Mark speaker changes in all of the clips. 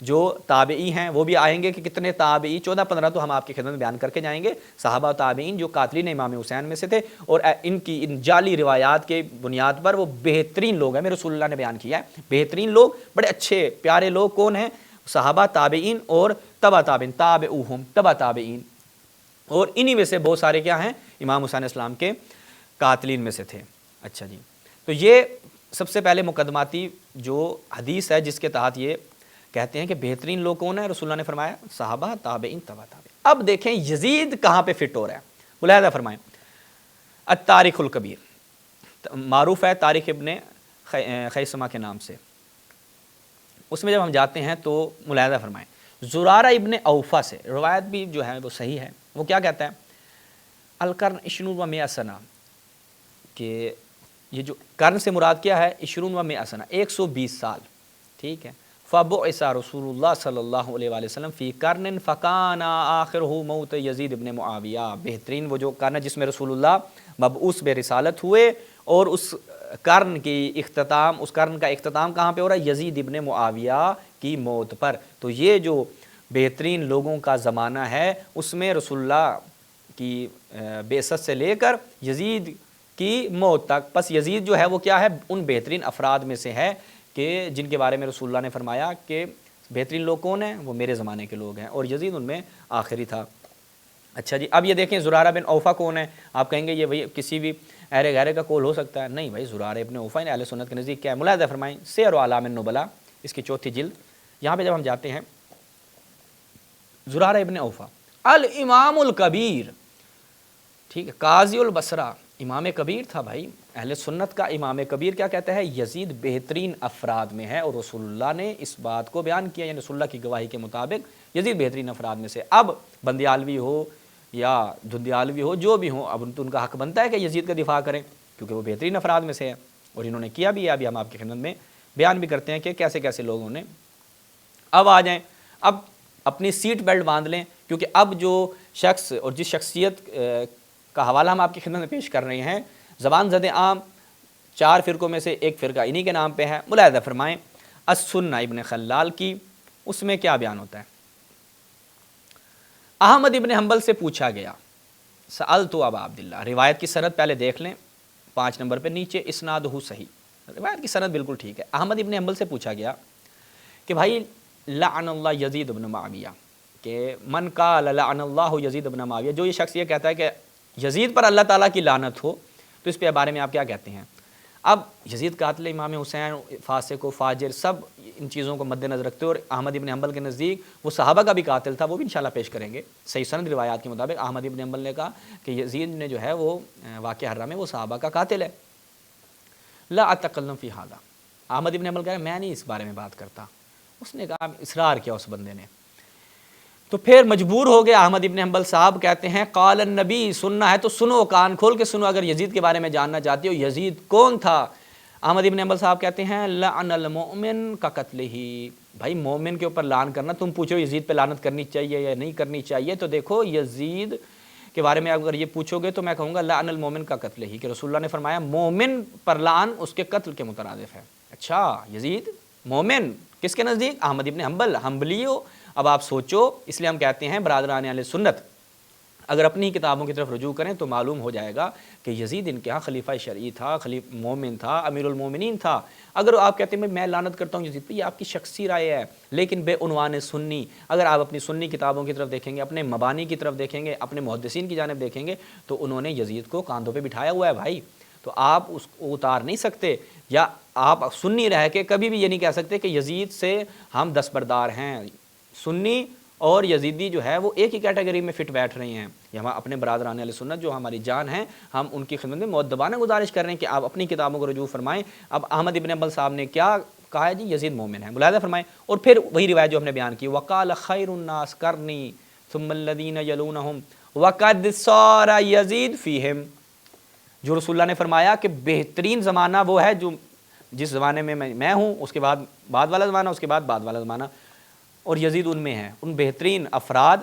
Speaker 1: جو تابعی ہیں وہ بھی آئیں گے کہ کتنے تابعی 14-15 تو ہم آپ کی خدمت میں بیان کر کے جائیں گے، صحابہ و تابعین جو قاتلین امام حسین میں سے تھے، اور ان کی ان جعلی روایات کے بنیاد پر وہ بہترین لوگ ہیں، میرے رسول اللہ نے بیان کیا ہے، بہترین لوگ، بڑے اچھے پیارے لوگ کون ہیں؟ صحابہ، تابعین اور تبع تابعین، تابعوہم، تبع تابعین، اور انہی میں سے بہت سارے کیا ہیں؟ امام حسین اسلام کے قاتلین میں سے تھے۔ اچھا جی، تو یہ سب سے پہلے مقدماتی جو حدیث ہے جس کے تحت یہ کہتے ہیں کہ بہترین لوگ کون ہیں؟ رسول اللہ نے فرمایا صحابہ، تابعین، تبع تابعین۔ اب دیکھیں یزید کہاں پہ فٹ ہو رہا ہے، ملاحظہ فرمائیں۔ التاریخ الکبیر معروف ہے تاریخ ابن خیثمہ کے نام سے، اس میں جب ہم جاتے ہیں تو ملاحظہ فرمائیں، زرارہ ابن اوفا سے روایت بھی جو ہے وہ صحیح ہے، وہ کیا کہتا ہے؟ القرن اشرون و مئہ سنہ، کہ یہ جو قرن سے مراد کیا ہے؟ اشرون و مئہ سنہ، 120 سال، ٹھیک ہے۔ فبعث رسول اللہ صلی اللہ علیہ وآلہ وسلم فی قرن فکان آخرہ موت یزید ابن معاویہ، بہترین وہ جو قرن ہے جس میں رسول اللہ مبعوث بے رسالت ہوئے، اور اس قرن کی اختتام، اس قرن کا اختتام کہاں پہ ہو رہا ہے؟ یزید ابن معاویہ کی موت پر۔ تو یہ جو بہترین لوگوں کا زمانہ ہے اس میں رسول اللہ کی بعثت سے لے کر یزید کی موت تک، پس یزید جو ہے وہ کیا ہے؟ ان بہترین افراد میں سے ہے کہ جن کے بارے میں رسول اللہ نے فرمایا کہ بہترین لوگ کون ہیں؟ وہ میرے زمانے کے لوگ ہیں، اور یزید ان میں آخری تھا۔ اچھا جی، اب یہ دیکھیں زرارہ بن اوفا کون ہے؟ آپ کہیں گے یہ وہی کسی بھی اہل غیرے کا قول ہو سکتا ہے، نہیں بھائی، زرارہ بن اوفا اہل سنت کے نزدیک کیا ہے؟ ملاحظہ فرمائیں، سیر و اعلام النبلاء اس کی 4تھی جلد، یہاں پہ جب ہم جاتے ہیں، زرارہ ابن اوفا الامام الکبیر، ٹھیک ہے، قاضی البصرہ، امام کبیر تھا بھائی، اہل سنت کا امام کبیر کیا کہتا ہے؟ یزید بہترین افراد میں ہے، اور رسول اللہ نے اس بات کو بیان کیا، یعنی رسول اللہ کی گواہی کے مطابق یزید بہترین افراد میں سے۔ اب بندیالوی ہو یا دھندیالوی ہو، جو بھی ہوں، اب ان کا حق بنتا ہے کہ یزید کا دفاع کریں، کیونکہ وہ بہترین افراد میں سے ہے، اور انہوں نے کیا بھی ہے، ابھی ہم آپ کی خدمت میں بیان بھی کرتے ہیں کہ کیسے کیسے لوگوں نے۔ اب آ جائیں، اب اپنی سیٹ بیلٹ باندھ لیں، کیونکہ اب جو شخص اور جس شخصیت کا حوالہ ہم آپ کی خدمت میں پیش کر رہے ہیں، زبان زد عام 4 فرقوں میں سے ایک فرقہ انہی کے نام پہ ہے۔ ملاحظہ فرمائیں، السنہ ابن خلال کی، اس میں کیا بیان ہوتا ہے؟ احمد ابن حنبل سے پوچھا گیا، سألت ابا عبداللہ، روایت کی سند پہلے دیکھ لیں، 5 نمبر پہ نیچے، اسنادہ صحیح، روایت کی سند بالکل ٹھیک ہے۔ احمد ابن حنبل سے پوچھا گیا کہ بھائی لعن اللہ یزید ابن معاویہ، کہ من قال لعن اللہ یزید ابن معاویہ، جو یہ شخص یہ کہتا ہے کہ یزید پر اللہ تعالیٰ کی لعنت ہو، تو اس پہ بارے میں آپ کیا کہتے ہیں؟ اب یزید قاتل امام حسین، فاسق و فاجر، سب ان چیزوں کو مد نظر رکھتے، اور احمد ابن حنبل کے نزدیک وہ صحابہ کا بھی قاتل تھا، وہ بھی انشاءاللہ پیش کریں گے۔ صحیح سند روایات کے مطابق احمد ابن حنبل نے کہا کہ یزید نے جو ہے وہ واقعہ حرہ میں وہ صحابہ کا قاتل ہے۔ لا اتکلم فی ھذا، احمد ابن حنبل کہہ رہے ہیں میں نہیں اس بارے میں بات کرتا۔ اس نے کہا، اصرار کیا اس بندے نے، تو پھر مجبور ہو گئے احمد ابن حنبل صاحب، کہتے ہیں قال النبی، سننا ہے تو سنو، کان کھول کے سنو، اگر یزید کے بارے میں جاننا چاہتے ہو یزید کون تھا۔ احمد ابن حنبل صاحب کہتے ہیں لعن المؤمن کا قتل ہی، بھائی مومن کے اوپر لعن کرنا، تم پوچھو یزید پہ لعنت کرنی چاہیے یا نہیں کرنی چاہیے، تو دیکھو یزید کے بارے میں اگر یہ پوچھو گے تو میں کہوں گا لعن المؤمن کا قتل ہی، کہ رسول اللہ نے فرمایا مومن پر لعن اس کے قتل کے مترادف ہے۔ اچھا، یزید مومن کس کے نزدیک؟ احمد ابن حنبل، حنبلی ہو۔ اب آپ سوچو، اس لیے ہم کہتے ہیں برادران اہل سنت اگر اپنی کتابوں کی طرف رجوع کریں تو معلوم ہو جائے گا کہ یزید ان کے ہاں خلیفہ شرعی تھا، مومن تھا، امیر المومنین تھا۔ اگر آپ کہتے ہیں میں لعنت کرتا ہوں یزید پہ، یہ آپ کی شخصی رائے ہے، لیکن بے عنوان سنی، اگر آپ اپنی سنی کتابوں کی طرف دیکھیں گے، اپنے مبانی کی طرف دیکھیں گے، اپنے محدثین کی جانب دیکھیں گے، تو انہوں نے یزید کو کاندھوں پہ بٹھایا ہوا ہے بھائی، تو آپ اس کو اتار نہیں سکتے، یا آپ سنی رہ کے کبھی بھی یہ نہیں کہہ سکتے کہ یزید سے ہم دستبردار ہیں۔ سنی اور یزیدی جو ہے وہ ایک ہی کیٹیگری میں فٹ بیٹھ رہے ہیں۔ یہ ہم اپنے برادران اہل سنت جو ہماری جان ہیں، ہم ان کی خدمت میں مؤدبانہ گزارش کر رہے ہیں کہ آپ اپنی کتابوں کو رجوع فرمائیں۔ اب احمد ابن حنبل صاحب نے کیا کہا ہے جی؟ یزید مومن ہے، ملاحظہ فرمائیں، اور پھر وہی روایت جو ہم نے بیان کی، وقال خیر الناس کرنی ثم الذین یلونہم وقد صار یزید فیہم، جو رسول اللہ نے فرمایا کہ بہترین زمانہ وہ ہے جو جس زمانے میں میں ہوں، اس کے بعد والا زمانہ، اس کے بعد والا زمانہ، اور یزید ان میں ہے۔ ان بہترین افراد،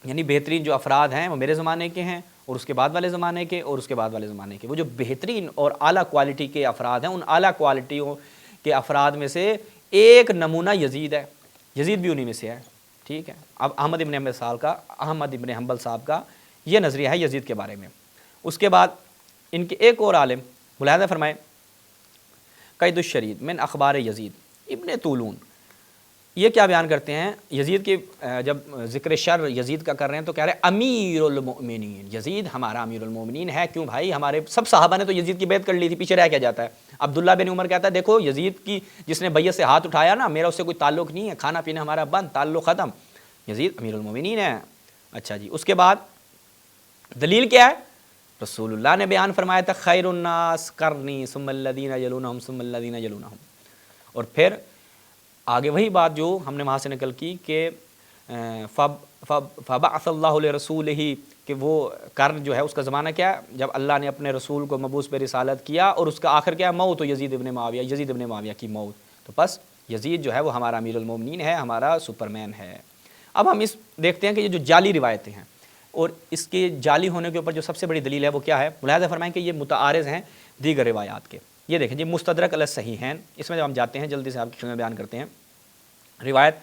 Speaker 1: یعنی بہترین جو افراد ہیں وہ میرے زمانے کے ہیں، اور اس کے بعد والے زمانے کے، اور اس کے بعد والے زمانے کے۔ وہ جو بہترین اور اعلیٰ کوالٹی کے افراد ہیں، ان اعلیٰ کوالٹیوں کے افراد میں سے ایک نمونہ یزید ہے۔ یزید بھی انہی میں سے ہے، ٹھیک ہے۔ اب احمد ابن حنبل صاحب کا یہ نظریہ ہے یزید کے بارے میں۔ اس کے بعد ان کے ایک اور عالم ملاحظہ فرمائے، قید الشرید من اخبار یزید ابن طولون، یہ کیا بیان کرتے ہیں یزید کی، جب ذکر شر یزید کا کر رہے ہیں تو کہہ رہے ہیں امیر المؤمنین، یزید ہمارا امیر المؤمنین ہے۔ کیوں بھائی، ہمارے سب صحابہ نے تو یزید کی بیعت کر لی تھی، پیچھے رہ کیا جاتا ہے۔ عبداللہ بن عمر کہتا ہے دیکھو یزید کی جس نے بیعت سے ہاتھ اٹھایا نا، میرا اس سے کوئی تعلق نہیں ہے، کھانا پینا ہمارا بند، تعلق ختم، یزید امیر المؤمنین ہے۔ اچھا جی، اس کے بعد دلیل کیا ہے؟ رسول اللہ نے بیان فرمایا تھا خیر الناس قرنی ثم الذین یلونہم ثم الذین یلونہم، اور پھر آگے وہی بات جو ہم نے وہاں سے نقل کی کہ فبعث اللہ لرسولہ، کہ وہ قرن جو ہے اس کا زمانہ کیا ہے؟ جب اللہ نے اپنے رسول کو مبعوث پہ رسالت کیا، اور اس کا آخر کیا؟ موت، یزید ابن معاویہ کی موت۔ تو بس یزید جو ہے وہ ہمارا امیر المومنین ہے، ہمارا سپرمین ہے۔ اب ہم اس دیکھتے ہیں کہ یہ جو جعلی روایتیں ہیں اور اس کے جعلی ہونے کے اوپر جو سب سے بڑی دلیل ہے وہ کیا ہے؟ ملاحظہ فرمائیں کہ یہ متعارض ہیں دیگر روایات کے۔ یہ دیکھیں جی، مستدرک علی الصحیحین، اس میں جب ہم جاتے ہیں جلدی سے آپ کی خدمت میں بیان کرتے ہیں۔ روایت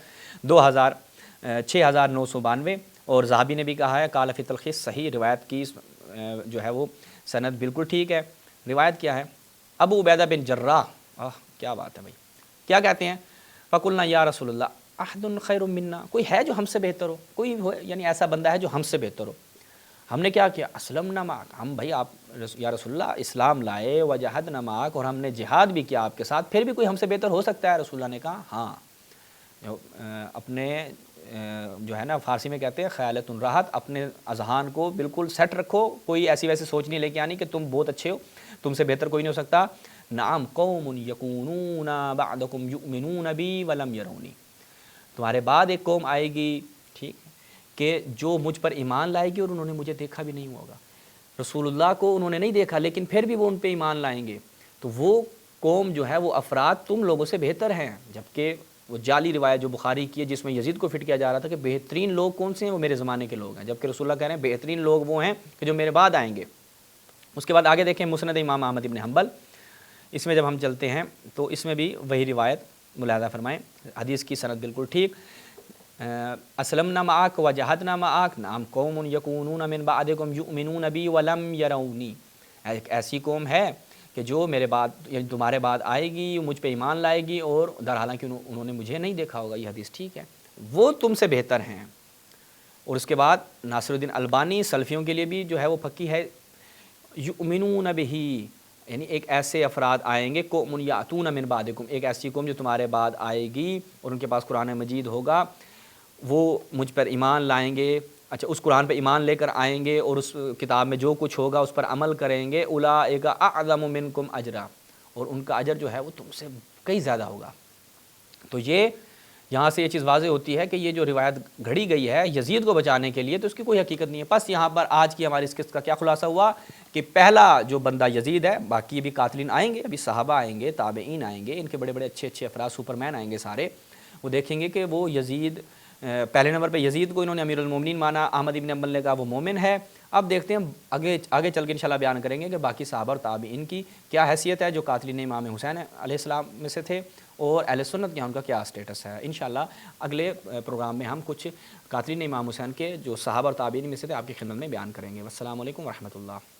Speaker 1: 6992، اور ذہبی نے بھی کہا ہے قال فی تلخیص صحیح، روایت کی جو ہے وہ سند بالکل ٹھیک ہے۔ روایت کیا ہے؟ ابو عبیدہ بن جراح، کیا بات ہے بھائی، کیا کہتے ہیں؟ فقلنا یا رسول اللہ احد خیر منا، کوئی ہے جو ہم سے بہتر ہو، کوئی یعنی ایسا بندہ ہے جو ہم سے بہتر ہو۔ ہم نے کیا کیا؟ اسلمنا معک، ہم بھائی آپ یا رسول اللہ اسلام لائے، وجاہدنا معک، اور ہم نے جہاد بھی کیا آپ کے ساتھ، پھر بھی کوئی ہم سے بہتر ہو سکتا ہے؟ رسول اللہ نے کہا ہاں۔ اپنے جو ہے نا فارسی میں کہتے ہیں خیالت راحت، اپنے اذہان کو بالکل سیٹ رکھو، کوئی ایسی ویسی سوچ نہیں لے کے آنی کہ تم بہت اچھے ہو، تم سے بہتر کوئی نہیں ہو سکتا۔ نعم قوم یکونون بعدکم یؤمنون بی ولم یرونی، تمہارے بعد ایک قوم آئے گی، ٹھیک، کہ جو مجھ پر ایمان لائے گی اور انہوں نے مجھے دیکھا بھی نہیں ہوگا۔ رسول اللہ کو انہوں نے نہیں دیکھا لیکن پھر بھی وہ ان پہ ایمان لائیں گے، تو وہ قوم جو ہے وہ افراد تم لوگوں سے بہتر ہیں۔ جبکہ وہ جعلی روایت جو بخاری کی ہے جس میں یزید کو فٹ کیا جا رہا تھا کہ بہترین لوگ کون سے ہیں؟ وہ میرے زمانے کے لوگ ہیں، جبکہ رسول اللہ کہہ رہے ہیں بہترین لوگ وہ ہیں کہ جو میرے بعد آئیں گے۔ اس کے بعد آگے دیکھیں مسند امام احمد ابن حنبل، اس میں جب ہم چلتے ہیں تو اس میں بھی وہی روایت ملاحظہ فرمائیں، حدیث کی سند بالکل ٹھیک۔ اسلمنا معک وجاہدنا معک، نعم قوم یکونون من بعدکم یؤمنون بی ولم یرونی، ایک ایسی قوم ہے کہ جو میرے بعد یعنی تمہارے بعد آئے گی، مجھ پہ ایمان لائے گی اور در حالانکہ انہوں نے مجھے نہیں دیکھا ہوگا۔ یہ حدیث ٹھیک ہے، وہ تم سے بہتر ہیں۔ اور اس کے بعد ناصر الدین البانی سلفیوں کے لیے بھی جو ہے وہ پکی ہے، یؤمنون بہ، یعنی ایک ایسے افراد آئیں گے، قوم یاتون من بعدکم، ایک ایسی قوم جو تمہارے بعد آئے گی اور ان کے پاس قرآن مجید ہوگا، وہ مجھ پر ایمان لائیں گے، اچھا اس قرآن پہ ایمان لے کر آئیں گے اور اس کتاب میں جو کچھ ہوگا اس پر عمل کریں گے، اولئک اعظم منکم اجرا، اور ان کا اجر جو ہے وہ تم سے کئی زیادہ ہوگا۔ تو یہ یہاں سے یہ چیز واضح ہوتی ہے کہ یہ جو روایت گھڑی گئی ہے یزید کو بچانے کے لیے تو اس کی کوئی حقیقت نہیں ہے۔ بس یہاں پر آج کی ہماری اس قسط کا کیا خلاصہ ہوا کہ پہلا جو بندہ یزید ہے، باقی ابھی قاتلین آئیں گے، ابھی صحابہ آئیں گے، تابعین آئیں گے، ان کے بڑے بڑے اچھے اچھے افراد سپرمین آئیں گے سارے، وہ دیکھیں گے کہ وہ یزید پہلے نمبر پہ یزید کو انہوں نے امیر المومنین مانا، احمد ابن حنبل نے کہا وہ مومن ہے۔ اب دیکھتے ہیں آگے چل کے انشاءاللہ بیان کریں گے کہ باقی صحابہ اور تابعین کی کیا حیثیت ہے جو قاتلین امام حسین علیہ السلام میں سے تھے، اور اہل سنت کے ان کا کیا اسٹیٹس ہے۔ انشاءاللہ اگلے پروگرام میں ہم کچھ قاتلین امام حسین کے جو صحابہ اور تابعین میں سے تھے آپ کی خدمت میں بیان کریں گے۔ والسلام علیکم ورحمۃ اللہ۔